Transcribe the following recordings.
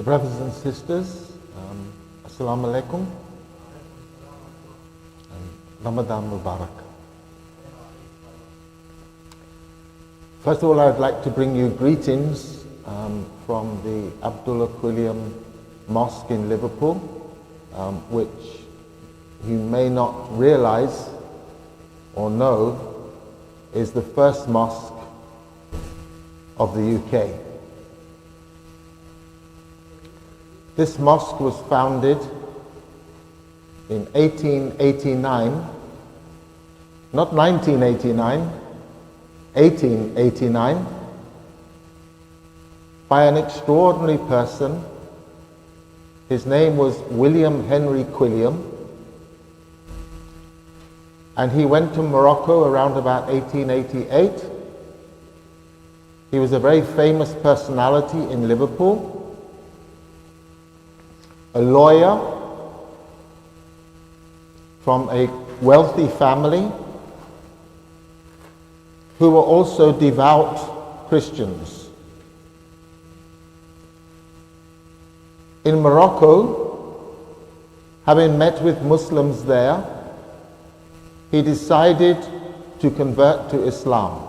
The brothers and sisters, As-Salaam alaikum. Ramadan Mubarak. First of all, I'd like to bring you greetings from the Abdullah Quilliam Mosque in Liverpool, which you may not realize or know is the first mosque of the UK. This mosque was founded in 1889, not 1989, 1889, by an extraordinary person. His name was William Henry Quilliam, and he went to Morocco around about 1888. He was a very famous personality in Liverpool, a lawyer from a wealthy family who were also devout Christians. In Morocco, having met with Muslims there, he decided to convert to Islam.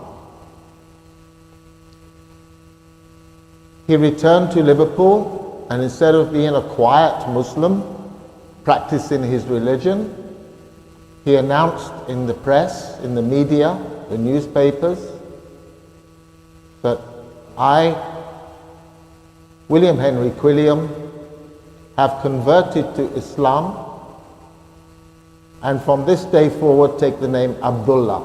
He returned to Liverpool, and instead of being a quiet Muslim practicing his religion, he announced in the press, in the media, the newspapers, that I, William Henry Quilliam, have converted to Islam, and from this day forward take the name Abdullah.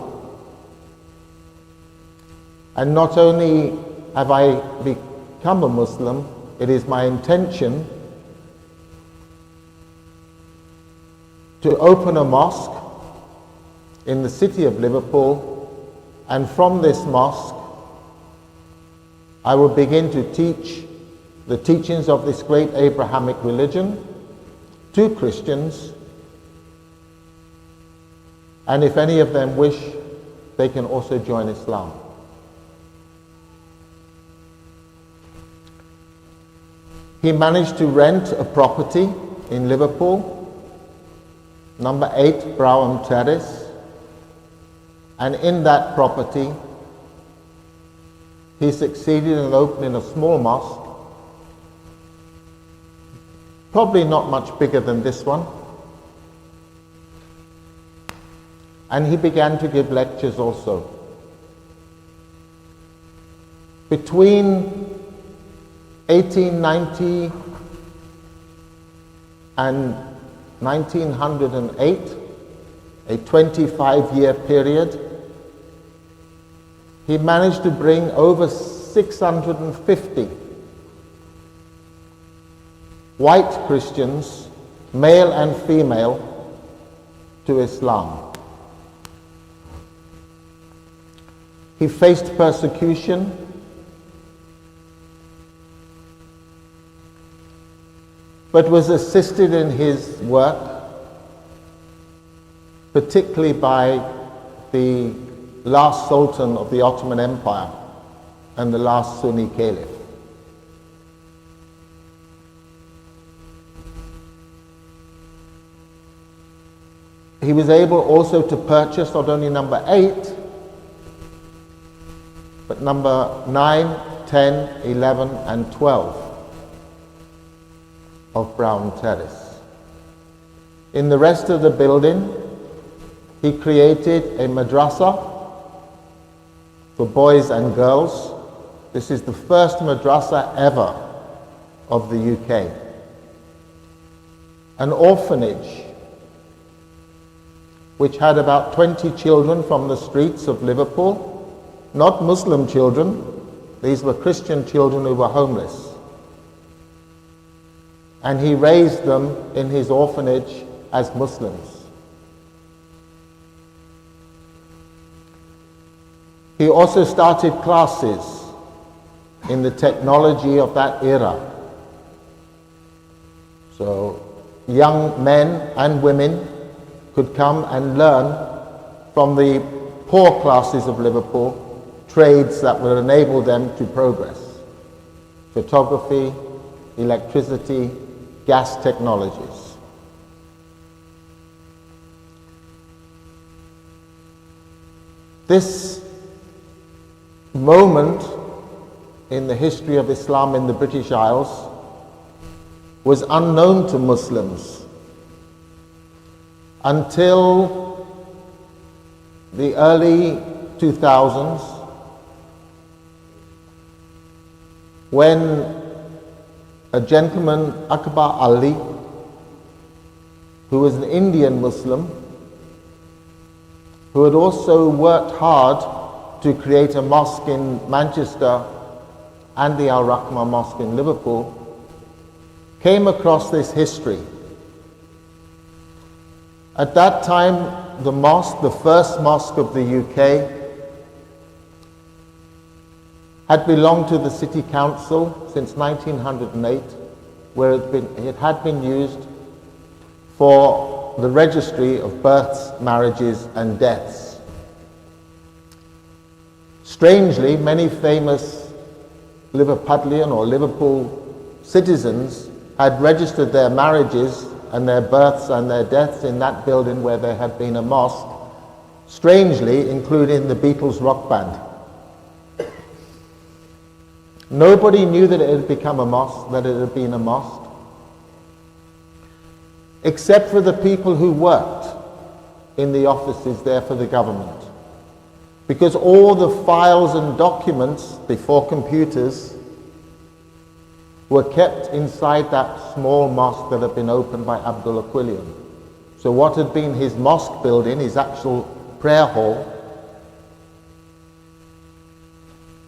And not only have I become a Muslim, it is my intention to open a mosque in the city of Liverpool, and from this mosque I will begin to teach the teachings of this great Abrahamic religion to Christians, and if any of them wish, they can also join Islam. He managed to rent a property in Liverpool, number 8 Brougham Terrace, and in that property he succeeded in opening a small mosque, probably not much bigger than this one, and he began to give lectures also. Between 1890 and 1908, a 25-year period, he managed to bring over 650 white Christians, male and female, to Islam. He faced persecution, but was assisted in his work, particularly by the last Sultan of the Ottoman Empire and the last Sunni Caliph. He was able also to purchase not only number 8, but number 9, 10, 11, and 12 of Brougham Terrace. In the rest of the building, he created a madrasa for boys and girls. This is the first madrasa ever of the UK. An orphanage which had about 20 children from the streets of Liverpool, not Muslim children, these were Christian children who were homeless. And he raised them in his orphanage as Muslims. He also started classes in the technology of that era. So young men and women could come and learn from the poor classes of Liverpool trades that would enable them to progress. Photography, electricity, gas technologies. This moment in the history of Islam in the British Isles was unknown to Muslims until the early 2000s, when a gentleman, Akbar Ali, who was an Indian Muslim, who had also worked hard to create a mosque in Manchester and the Al-Rahma Mosque in Liverpool, came across this history. At that time, the mosque, the first mosque of the UK, had belonged to the City Council since 1908, where it had been used for the registry of births, marriages and deaths. Strangely, many famous Liverpudlian or Liverpool citizens had registered their marriages and their births and their deaths in that building where there had been a mosque, strangely including the Beatles rock band. Nobody knew that it had become a mosque, that it had been a mosque, except for the people who worked in the offices there for the government. Because all the files and documents before computers were kept inside that small mosque that had been opened by Abdullah Quilliam. So what had been his mosque building, his actual prayer hall,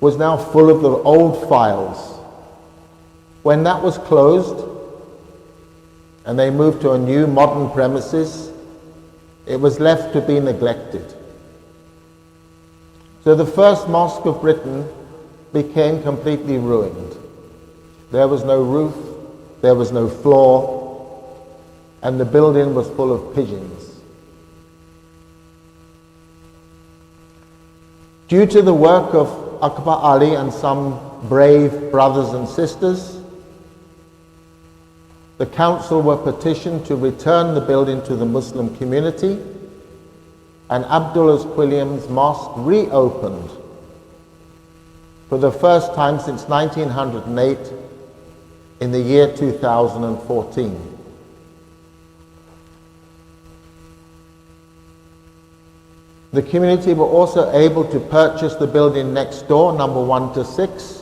was now full of the old files. When that was closed and they moved to a new modern premises, it was left to be neglected. So the first mosque of Britain became completely ruined. There was no roof, there was no floor, and the building was full of pigeons. Due to the work of Akbar Ali and some brave brothers and sisters, the council were petitioned to return the building to the Muslim community, and Abdullah Quilliam's mosque reopened for the first time since 1908 in the year 2014. The community were also able to purchase the building next door, number 1 to 6,